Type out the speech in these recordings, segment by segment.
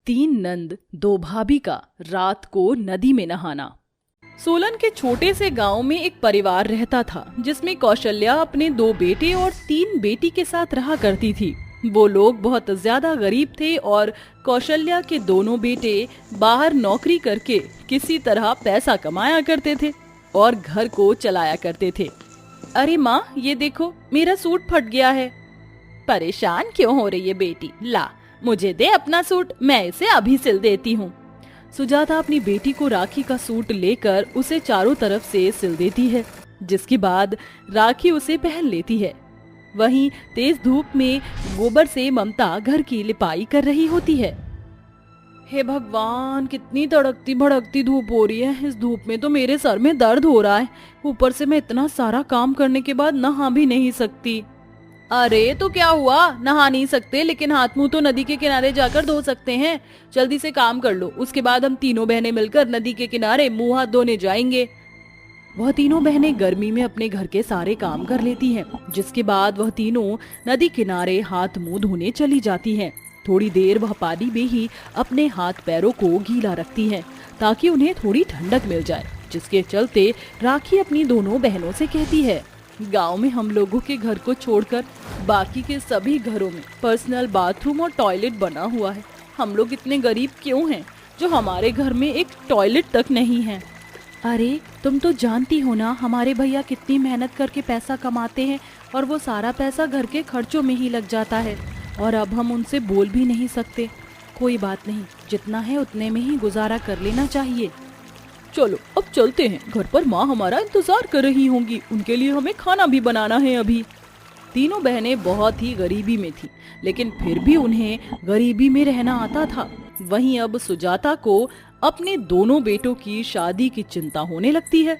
तीन नंद दो भाभी का रात को नदी में नहाना। सोलन के छोटे से गांव में एक परिवार रहता था जिसमें कौशल्या अपने दो बेटे और तीन बेटी के साथ रहा करती थी। वो लोग बहुत ज्यादा गरीब थे और कौशल्या के दोनों बेटे बाहर नौकरी करके किसी तरह पैसा कमाया करते थे और घर को चलाया करते थे। अरे माँ, ये देखो मेरा सूट फट गया है। परेशान क्यों हो रही है बेटी? ला मुझे दे अपना सूट, मैं इसे अभी सिल देती हूँ। सुजाता अपनी बेटी को राखी का सूट लेकर उसे चारों तरफ से सिल देती है, जिसके बाद राखी उसे पहन लेती है। वहीं तेज धूप में गोबर से ममता घर की लिपाई कर रही होती है। हे भगवान, कितनी तड़कती भड़कती धूप हो रही है। इस धूप में तो मेरे सर में दर्द हो रहा है। ऊपर से मैं इतना सारा काम करने के बाद नहा भी नहीं सकती। अरे तो क्या हुआ, नहा नहीं सकते लेकिन हाथ मुंह तो नदी के किनारे जाकर धो सकते हैं। जल्दी से काम कर लो, उसके बाद हम तीनों बहनें मिलकर नदी के किनारे मुंह हाथ धोने जाएंगे। वह तीनों बहनें गर्मी में अपने घर के सारे काम कर लेती हैं, जिसके बाद वह तीनों नदी किनारे हाथ मुंह धोने चली जाती हैं। थोड़ी देर वह पानी में ही अपने हाथ पैरों को गीला रखती हैं ताकि उन्हें थोड़ी ठंडक मिल जाए, जिसके चलते राखी अपनी दोनों बहनों से कहती है, गांव में हम लोगों के घर को छोड़कर बाकी के सभी घरों में पर्सनल बाथरूम और टॉयलेट बना हुआ है। हम लोग इतने गरीब क्यों हैं जो हमारे घर में एक टॉयलेट तक नहीं है। अरे तुम तो जानती हो ना, हमारे भैया कितनी मेहनत करके पैसा कमाते हैं और वो सारा पैसा घर के खर्चों में ही लग जाता है, और अब हम उनसे बोल भी नहीं सकते। कोई बात नहीं, जितना है उतने में ही गुजारा कर लेना चाहिए। चलो अब चलते हैं, घर पर माँ हमारा इंतजार कर रही होंगी, उनके लिए हमें खाना भी बनाना है अभी। तीनों बहनें बहुत ही गरीबी में थी, लेकिन फिर भी उन्हें गरीबी में रहना आता था। वहीं अब सुजाता को अपने दोनों बेटों की शादी की चिंता होने लगती है।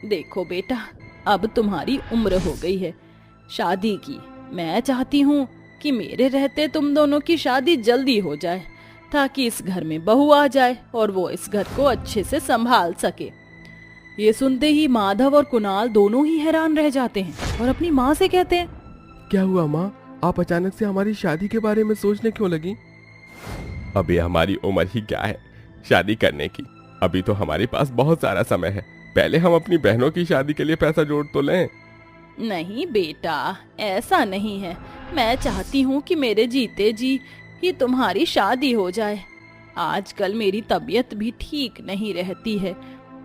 देखो बेटा, अब तुम्हारी उम्र हो गई है शादी की। मैं चाहती हूँ कि मेरे रहते तुम दोनों की शादी जल्दी हो जाए, ताकि इस घर में बहू आ जाए और वो इस घर को अच्छे से संभाल सके। ये सुनते ही माधव और कुणाल दोनों ही हैरान रह जाते हैं और अपनी माँ से कहते हैं, क्या हुआ माँ, आप अचानक से हमारी शादी के बारे में सोचने क्यों लगी? अभी हमारी उम्र ही क्या है शादी करने की। अभी तो हमारे पास बहुत सारा समय है। पहले हम अपनी बहनों की शादी के लिए पैसा जोड़ तो लें। नहीं बेटा, ऐसा नहीं है। मैं चाहती हूँ कि मेरे जीते जी ही तुम्हारी शादी हो जाए। आजकल मेरी तबीयत भी ठीक नहीं रहती है।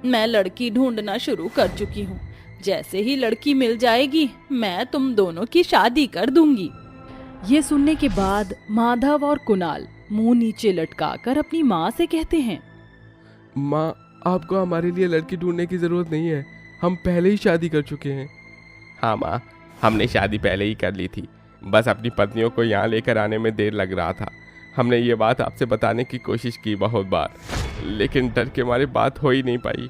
मैं लड़की ढूंढना शुरू कर चुकी हूँ। जैसे ही लड़की मिल जाएगी मैं तुम दोनों की शादी कर दूंगी। ये सुनने के बाद माधव और कुणाल मुंह नीचे लटकाकर अपनी माँ से कहते हैं, माँ, आपको हमारे लिए लड़की ढूंढने की जरूरत नहीं है, हम पहले ही शादी कर चुके हैं। हाँ माँ, हमने शादी पहले ही कर ली थी, बस अपनी पत्नियों को यहाँ लेकर आने में देर लग रहा था। हमने ये बात आपसे बताने की कोशिश की बहुत बार, लेकिन डर के मारे बात हो ही नहीं पाई।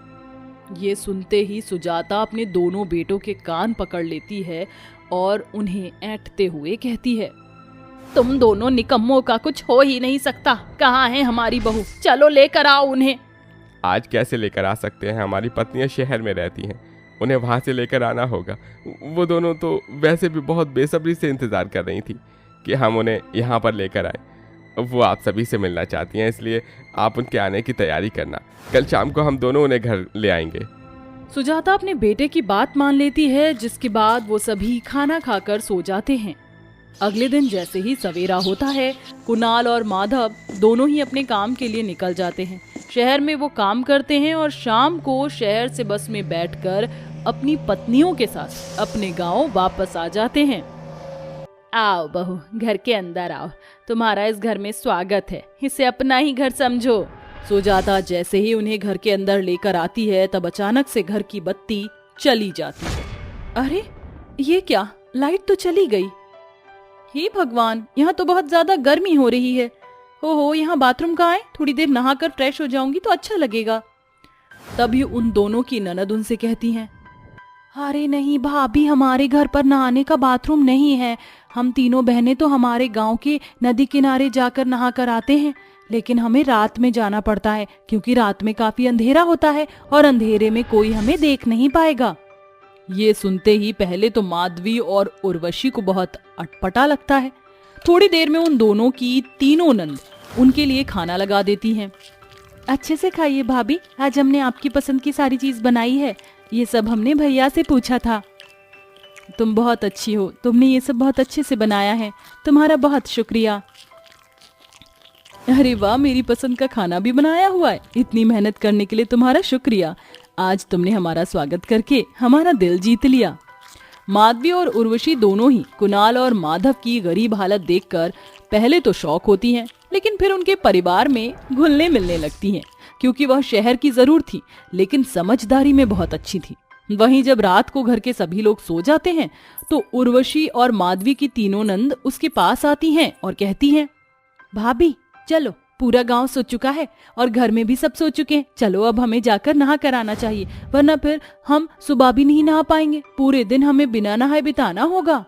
ये सुनते ही सुजाता अपने दोनों बेटों के कान पकड़ लेती है और उन्हें ऐंठते हुए कहती है, तुम दोनों निकम्मों का कुछ हो ही नहीं सकता। कहाँ है हमारी बहू? चलो लेकर आओ उन्हें। आज कैसे लेकर आ सकते हैं? हमारी पत्नियां शहर में रहती हैं, उन्हें वहाँ से लेकर आना होगा। वो दोनों तो वैसे भी बहुत बेसब्री से इंतज़ार कर रही थी कि हम उन्हें यहाँ पर लेकर आए। वो आप सभी से मिलना चाहती हैं, इसलिए आप उनके आने की तैयारी करना। कल शाम को हम दोनों उन्हें घर ले आएंगे। सुजाता अपने बेटे की बात मान लेती है, जिसके बाद वो सभी खाना खाकर सो जाते हैं। अगले दिन जैसे ही सवेरा होता है, कुणाल और माधव दोनों ही अपने काम के लिए निकल जाते हैं। शहर में वो काम करते हैं और शाम को शहर से बस में बैठकर अपनी पत्नियों के साथ अपने गांव वापस आ जाते हैं। आओ बहू, घर के अंदर आओ, तुम्हारा इस घर में स्वागत है, इसे अपना ही घर समझो। सुजाता जैसे ही उन्हें घर के अंदर लेकर आती है, तब अचानक से घर की बत्ती चली जाती है। अरे ये क्या, लाइट तो चली गई। हे भगवान, यहाँ तो बहुत ज्यादा गर्मी हो रही है। हो यहाँ बाथरूम कहाँ है? थोड़ी देर नहाकर फ्रेश हो जाऊंगी तो अच्छा लगेगा। तभी उन दोनों की ननद उनसे कहती हैं, अरे नहीं भाभी, हमारे घर पर नहाने का बाथरूम नहीं है। हम तीनों बहनें तो हमारे गांव के नदी किनारे जाकर नहा कर आते हैं, लेकिन हमें रात में जाना पड़ता है क्योंकि रात में काफी अंधेरा होता है और अंधेरे में कोई हमें देख नहीं पाएगा। ये सुनते ही पहले तो माधवी और उर्वशी को बहुत अटपटा लगता है। थोड़ी देर में उन दोनों की तीनों नंद उनके लिए खाना लगा देती हैं। अच्छे से खाइए भाभी, आज हमने आपकी पसंद की सारी चीज बनाई है। ये सब हमने भैया से पूछा था। तुम बहुत अच्छी हो, तुमने ये सब बहुत अच्छे से बनाया है, तुम्हारा बहुत शुक्रिया। अरे वाह, मेरी पसंद का खाना भी बनाया हुआ है। इतनी मेहनत करने के लिए तुम्हारा शुक्रिया। आज तुमने हमारा स्वागत करके हमारा दिल जीत लिया। माधवी और उर्वशी दोनों ही कुणाल और माधव की गरीब हालत देखकर पहले तो शौक होती हैं, लेकिन फिर उनके परिवार में घुलने मिलने लगती हैं, क्योंकि वह शहर की जरूर थी लेकिन समझदारी में बहुत अच्छी थी। वहीं जब रात को घर के सभी लोग सो जाते हैं तो उर्वशी और माधवी की तीनों नंद उसके पास आती हैं और कहती हैं, भाभी चलो, पूरा गांव सो चुका है और घर में भी सब सो चुके हैं। चलो अब हमें जाकर नहा कर आना चाहिए, वरना फिर हम सुबह भी नहीं नहा पाएंगे। पूरे दिन हमें बिना नहाए बिताना होगा।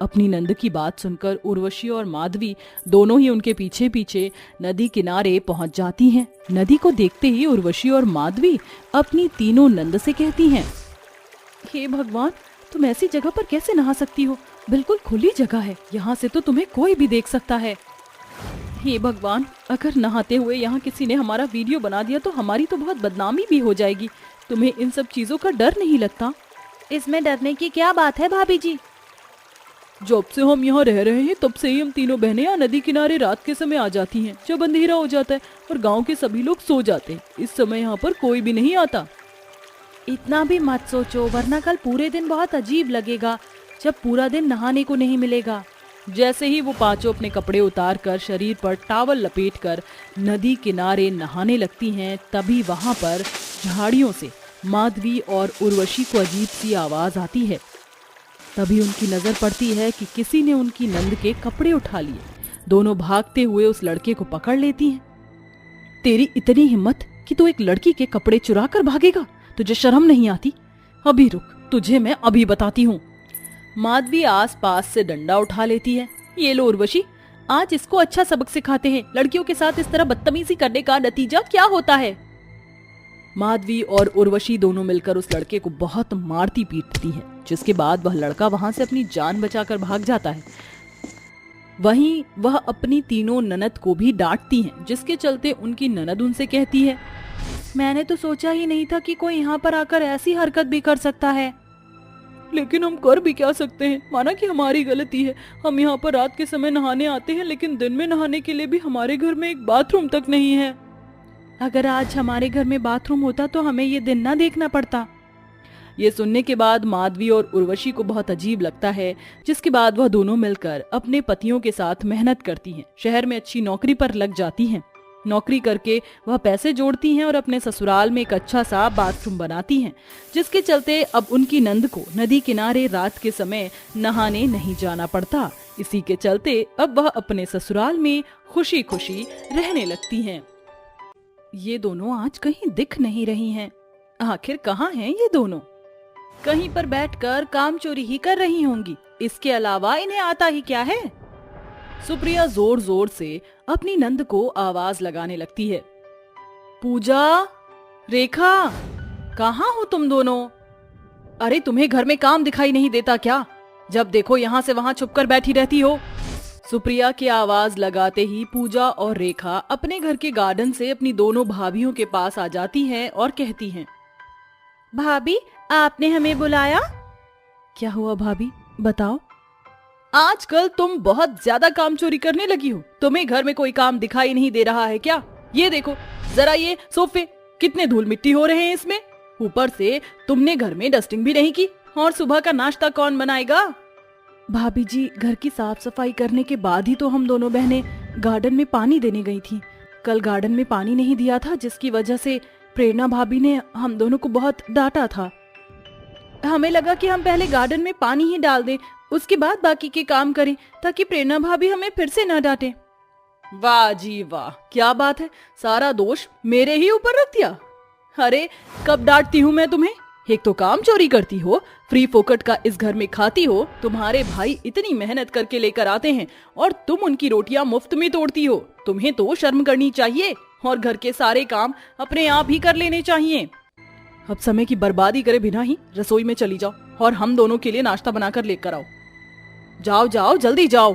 अपनी नंद की बात सुनकर उर्वशी और माधवी दोनों ही उनके पीछे पीछे नदी किनारे पहुंच जाती हैं। नदी को देखते ही उर्वशी और माधवी अपनी तीनों नंद से कहती हैं, हे भगवान, तुम ऐसी जगह पर कैसे नहा सकती हो? बिल्कुल खुली जगह है, यहाँ से तो तुम्हें कोई भी देख सकता है। हे भगवान, अगर नहाते हुए यहाँ किसी ने हमारा वीडियो बना दिया तो हमारी तो बहुत बदनामी भी हो जाएगी। तुम्हें इन सब चीजों का डर नहीं लगता? इसमें डरने की क्या बात है भाभी जी? जब से हम यहाँ रह रहे हैं तब से ही हम तीनों बहनें यहाँ नदी किनारे रात के समय आ जाती हैं, जब अंधेरा हो जाता है और गांव के सभी लोग सो जाते हैं। इस समय यहाँ पर कोई भी नहीं आता। इतना भी मत सोचो, वरना कल पूरे दिन बहुत अजीब लगेगा, जब पूरा दिन नहाने को नहीं मिलेगा। जैसे ही वो पांचों अपने कपड़े उतार कर शरीर पर टॉवल लपेटकर नदी किनारे नहाने लगती हैं, तभी वहां पर झाड़ियों से माधवी और उर्वशी को अजीब सी आवाज आती है। तभी उनकी नजर पड़ती है कि किसी ने उनकी नंद के कपड़े उठा लिए। दोनों भागते हुए उस लड़के को पकड़ लेती हैं। तेरी इतनी हिम्मत कि तू एक लड़की के कपड़े चुरा कर भागेगा? तुझे शर्म नहीं आती? अभी रुक, तुझे मैं अभी बताती हूँ। माधवी आस पास से डंडा उठा लेती है। ये लो उर्वशी, आज इसको अच्छा सबक सिखाते हैं। लड़कियों के साथ इस तरह बदतमीजी करने का नतीजा क्या होता है? माधवी और उर्वशी दोनों मिलकर उस लड़के को बहुत मारती पीटती हैं, जिसके बाद वह लड़का वहां से अपनी जान बचाकर भाग जाता है। वहीं वह अपनी तीनों ननद को भी डांटती हैं, जिसके चलते उनकी ननद उनसे कहती है, मैंने तो सोचा ही नहीं था कि कोई यहाँ पर आकर ऐसी हरकत भी कर सकता है। लेकिन हम कर भी क्या सकते हैं? माना कि हमारी गलती है। हम यहाँ पर रात के समय नहाने आते हैं, लेकिन दिन में नहाने के लिए भी हमारे घर में एक बाथरूम तक नहीं है। अगर आज हमारे घर में बाथरूम होता तो हमें ये दिन ना देखना पड़ता। ये सुनने के बाद माधवी और उर्वशी को बहुत अजीब लगता है, जिसके बाद वह दोनों मिलकर अपने पतियों के साथ मेहनत करती हैं। शहर में अच्छी नौकरी पर लग जाती हैं। नौकरी करके वह पैसे जोड़ती हैं और अपने ससुराल में एक अच्छा सा बाथरूम बनाती हैं, जिसके चलते अब उनकी नंद को नदी किनारे रात के समय नहाने नहीं जाना पड़ता। इसी के चलते अब वह अपने ससुराल में खुशी खुशी रहने लगती हैं। ये दोनों आज कहीं दिख नहीं रही हैं। आखिर कहाँ हैं ये दोनों? कहीं पर बैठकर काम चोरी ही कर रही होंगी। इसके अलावा इन्हें आता ही क्या है? सुप्रिया जोर जोर से अपनी नंद को आवाज लगाने लगती है, पूजा, रेखा, कहाँ हो तुम दोनों? अरे तुम्हें घर में काम दिखाई नहीं देता क्या? जब देखो यहाँ से वहाँ छुपकर बैठी रहती हो। सुप्रिया की आवाज लगाते ही पूजा और रेखा अपने घर के गार्डन से अपनी दोनों भाभियों के पास आ जाती हैं और कहती हैं, भाभी आपने हमें बुलाया? क्या हुआ भाभी, बताओ। आजकल तुम बहुत ज्यादा काम चोरी करने लगी हो। तुम्हें घर में कोई काम दिखाई नहीं दे रहा है क्या? ये देखो जरा, ये सोफे कितने धूल मिट्टी हो रहे हैं इसमें। ऊपर से तुमने घर में डस्टिंग भी नहीं की, और सुबह का नाश्ता कौन बनाएगा? भाभी जी, घर की साफ सफाई करने के बाद ही तो हम दोनों बहनें गार्डन में पानी देने गई थी। कल गार्डन में पानी नहीं दिया था, जिसकी वजह से प्रेरणा भाभी ने हम दोनों को बहुत डांटा था। हमें लगा कि हम पहले गार्डन में पानी ही डाल दें, उसके बाद बाकी के काम करें, ताकि प्रेरणा भाभी हमें फिर से न डांटे। वाह जी वाह, क्या बात है, सारा दोष मेरे ही ऊपर रख दिया। अरे कब डांटती हूँ मैं तुम्हें? एक तो काम चोरी करती हो, फ्री फोकट का इस घर में खाती हो, तुम्हारे भाई इतनी मेहनत करके लेकर आते हैं और तुम उनकी रोटियां मुफ्त में तोड़ती हो। तुम्हें तो शर्म करनी चाहिए और घर के सारे काम अपने आप ही कर लेने चाहिए। अब समय की बर्बादी करे बिना ही रसोई में चली जाओ और हम दोनों के लिए नाश्ता बनाकर लेकर आओ। जाओ जाओ, जल्दी जाओ।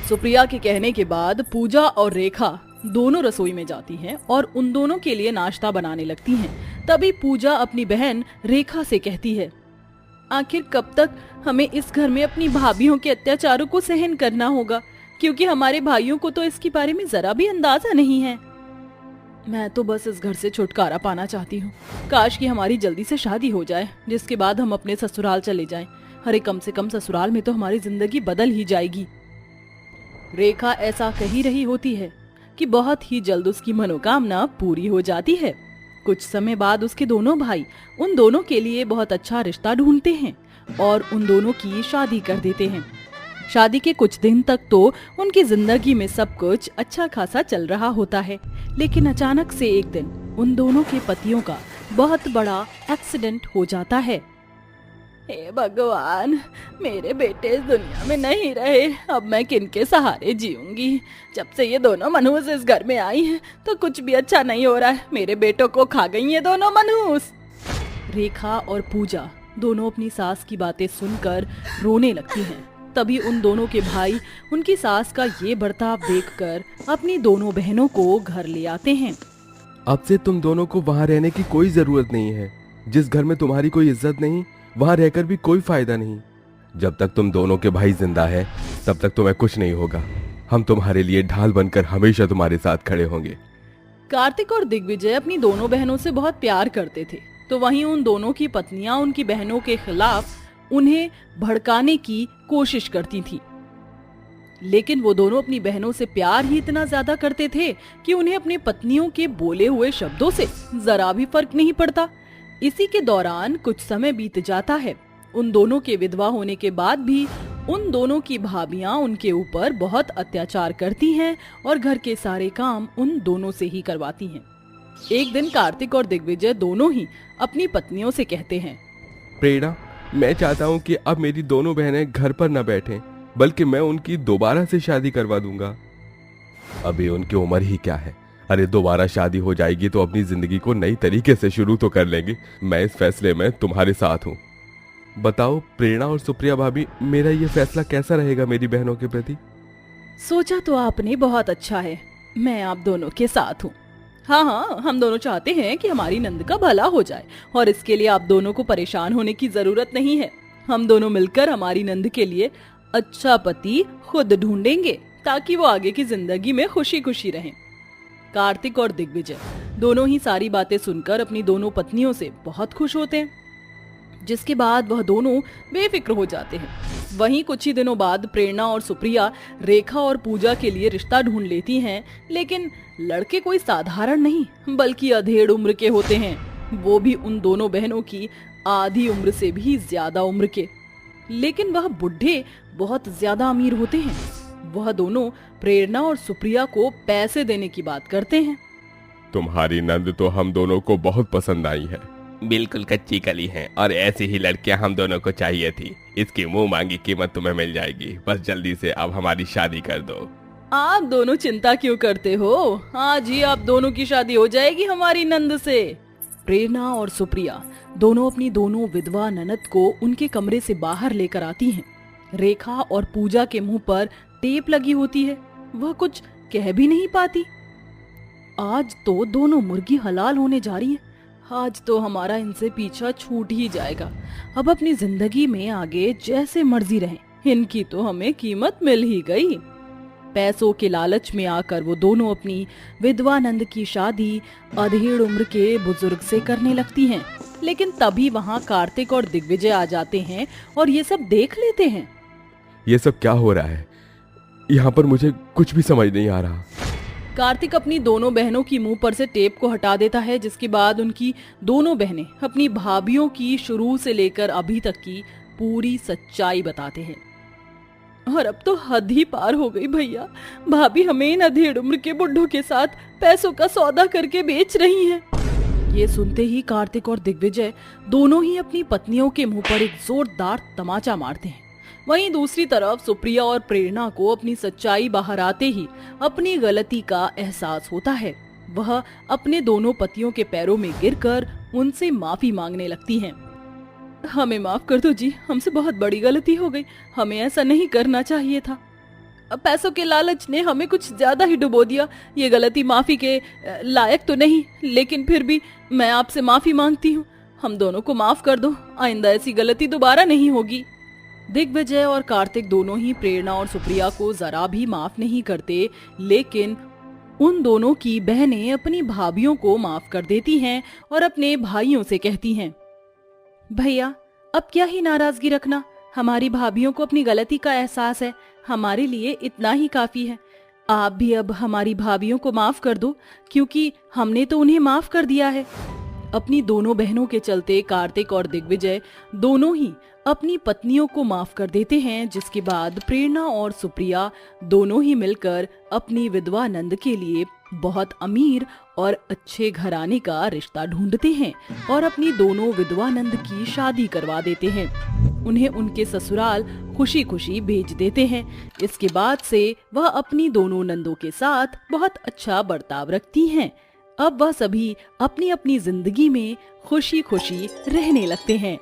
सुप्रिया के कहने के बाद पूजा और रेखा दोनों रसोई में जाती हैं और उन दोनों के लिए नाश्ता बनाने लगती हैं। तभी पूजा अपनी बहन रेखा से कहती है, आखिर कब तक हमें इस घर में अपनी भाभीयों के अत्याचारों को सहन करना होगा, क्योंकि हमारे भाइयों को तो इसके बारे में जरा भी अंदाजा नहीं है। मैं तो बस इस घर से छुटकारा पाना चाहती हूँ। काश कि हमारी जल्दी से शादी हो जाए, जिसके बाद हम अपने ससुराल चले जाएं। अरे कम से कम ससुराल में तो हमारी जिंदगी बदल ही जाएगी। रेखा ऐसा कही रही होती है कि बहुत ही जल्द उसकी मनोकामना पूरी हो जाती है। कुछ समय बाद उसके दोनों भाई उन दोनों के लिए बहुत अच्छा रिश्ता ढूंढते हैं और उन दोनों की शादी कर देते हैं। शादी के कुछ दिन तक तो उनकी जिंदगी में सब कुछ अच्छा खासा चल रहा होता है, लेकिन अचानक से एक दिन उन दोनों के पतियों का बहुत बड़ा एक्सीडेंट हो जाता है। हे भगवान, मेरे बेटे इस दुनिया में नहीं रहे, अब मैं किनके सहारे जीऊंगी। जब से ये दोनों मनहूस इस घर में आई हैं, तो कुछ भी अच्छा नहीं हो रहा है। मेरे बेटों को खा गई ये दोनों मनहूस। रेखा और पूजा दोनों अपनी सास की बातें सुनकर रोने लगती हैं। तभी उन दोनों के भाई उनकी सास का ये बर्ताव देखकर अपनी दोनों बहनों को घर ले आते हैं। अब से तुम दोनों को वहाँ रहने की कोई जरूरत नहीं है। जिस घर में तुम्हारी कोई इज्जत नहीं, वहाँ रहकर भी कोई फायदा नहीं। जब तक तुम दोनों के भाई जिंदा है, तब तक तुम्हें कुछ नहीं होगा। हम तुम्हारे लिए ढाल बनकर हमेशा तुम्हारे साथ खड़े होंगे। कार्तिक और दिग्विजय अपनी दोनों बहनों से बहुत प्यार करते थे, तो वहीं उन दोनों की पत्नियां उनकी बहनों के खिलाफ उन्हें भड़काने की कोशिश करती थी। लेकिन वो दोनों अपनी बहनों से प्यार ही इतना ज्यादा करते थे कि उन्हें अपनी पत्नियों के बोले हुए शब्दों से जरा भी फर्क नहीं पड़ता। इसी के दौरान कुछ समय बीत जाता है। उन दोनों के विधवा होने के बाद भी उन दोनों की भाभियां उनके ऊपर बहुत अत्याचार करती हैं और घर के सारे काम उन दोनों से ही करवाती हैं। एक दिन कार्तिक और दिग्विजय दोनों ही अपनी पत्नियों से कहते हैं, प्रेरणा, मैं चाहता हूँ कि अब मेरी दोनों बहनें घर पर न बैठें, बल्कि मैं उनकी दोबारा से शादी करवा दूंगा। अभी उनकी उम्र ही क्या है। अरे दोबारा शादी हो जाएगी तो अपनी जिंदगी को नई तरीके से शुरू तो कर लेंगे। मैं इस फैसले में तुम्हारे साथ हूँ। बताओ प्रेरणा और सुप्रिया भाभी, मेरा ये फैसला कैसा रहेगा मेरी बहनों के प्रति? सोचा तो आपने बहुत अच्छा है। मैं आप दोनों के साथ हूँ। हाँ, हम दोनों चाहते हैं कि हमारी नंद का भला हो जाए और इसके लिए आप दोनों को परेशान होने की जरूरत नहीं है। हम दोनों मिलकर हमारी नंद के लिए अच्छा पति खुद ढूंढेंगे ताकि वो आगे की जिंदगी में खुशी खुशी रहें। कार्तिक और दिग्विजय दोनों ही सारी बातें सुनकर अपनी दोनों पत्नियों से बहुत खुश होते हैं, जिसके बाद वह दोनों बेफिक्र हो जाते हैं। वहीं कुछ ही दिनों बाद प्रेरणा और सुप्रिया रेखा और पूजा के लिए रिश्ता ढूंढ लेती हैं, लेकिन लड़के कोई साधारण नहीं बल्कि अधेड़ उम्र के होते हैं, वो भी उन दोनों बहनों की आधी उम्र से भी ज्यादा उम्र के। लेकिन वह बुढ़े बहुत ज्यादा अमीर होते हैं। वह दोनों प्रेरणा और सुप्रिया को पैसे देने की बात करते हैं। तुम्हारी नंद तो हम दोनों को बहुत पसंद आई है। बिल्कुल कच्ची कली है और ऐसी ही लड़कियां हम दोनों को चाहिए थी। इसकी मुंह मांगी कीमत तुम्हें मिल जाएगी। बस जल्दी से अब हमारी शादी कर दो। आप दोनों चिंता क्यों करते हो? आज ही आप दोनों की शादी हो जाएगी हमारी नंद से। प्रेरणा और सुप्रिया दोनों अपनी दोनों विधवा ननद को उनके कमरे से बाहर लेकर आती हैं। रेखा और पूजा के मुंह पर टेप लगी होती है, वह कुछ कह भी नहीं पाती। आज तो दोनों मुर्गी हलाल होने जा रही है। आज तो हमारा इनसे पीछा छूट ही जाएगा। अब अपनी जिंदगी में आगे जैसे मर्जी रहें, इनकी तो हमें कीमत मिल ही गई। पैसों के लालच में आकर वो दोनों अपनी विधवा नंद की शादी अधेड़ उम्र के बुजुर्ग से करने लगती हैं। लेकिन तभी वहाँ कार्तिक और दिग्विजय आ जाते हैं और ये सब देख लेते हैं। ये सब क्या हो रहा है? यहाँ पर मुझे कुछ भी समझ नहीं आ रहा। कार्तिक अपनी दोनों बहनों की मुंह पर से टेप को हटा देता है, जिसके बाद उनकी दोनों बहनें अपनी भाभियों की शुरू से लेकर अभी तक की पूरी सच्चाई बताते हैं। और अब तो हद ही पार हो गई भैया। भाभी हमें इन अधेड़ उम्र के बुड्ढों के साथ पैसों का सौदा करके बेच रही हैं। ये सुनते ही कार्तिक और दिग्विजय दोनों ही अपनी पत्नियों के मुंह पर एक जोरदार तमाचा मारते हैं। वहीं दूसरी तरफ सुप्रिया और प्रेरणा को अपनी सच्चाई बाहर आते ही अपनी गलती का एहसास होता है। वह अपने दोनों पतियों के पैरों में गिरकर उनसे माफी मांगने लगती हैं। हमें माफ कर दो जी, हमसे बहुत बड़ी गलती हो गई। हमें ऐसा नहीं करना चाहिए था। पैसों के लालच ने हमें कुछ ज्यादा ही डुबो दिया। ये गलती माफी के लायक तो नहीं, लेकिन फिर भी मैं आपसे माफी मांगती हूँ। हम दोनों को माफ कर दो, आइंदा ऐसी गलती दोबारा नहीं होगी। दिग्विजय और कार्तिक दोनों ही प्रेरणा और सुप्रिया को जरा भी माफ नहीं करते, लेकिन उन दोनों की बहनें अपनी भाभियों को माफ कर देती हैं और अपने भाइयों से कहती हैं, भैया अब क्या ही नाराजगी रखना, हमारी भाभियों को अपनी गलती का एहसास है, हमारे लिए इतना ही काफी है। आप भी अब हमारी भाभियों को माफ कर दो, क्योंकि हमने तो उन्हें माफ कर दिया है। अपनी दोनों बहनों के चलते कार्तिक और दिग्विजय दोनों ही अपनी पत्नियों को माफ कर देते हैं, जिसके बाद प्रेरणा और सुप्रिया दोनों ही मिलकर अपनी विधवा नंद के लिए बहुत अमीर और अच्छे घराने का रिश्ता ढूंढते हैं और अपनी दोनों विधवा नंद की शादी करवा देते हैं। उन्हें उनके ससुराल खुशी खुशी भेज देते हैं। इसके बाद से वह अपनी दोनों नंदों के साथ बहुत अच्छा बर्ताव रखती हैं। अब वह सभी अपनी अपनी जिंदगी में खुशी खुशी रहने लगते हैं।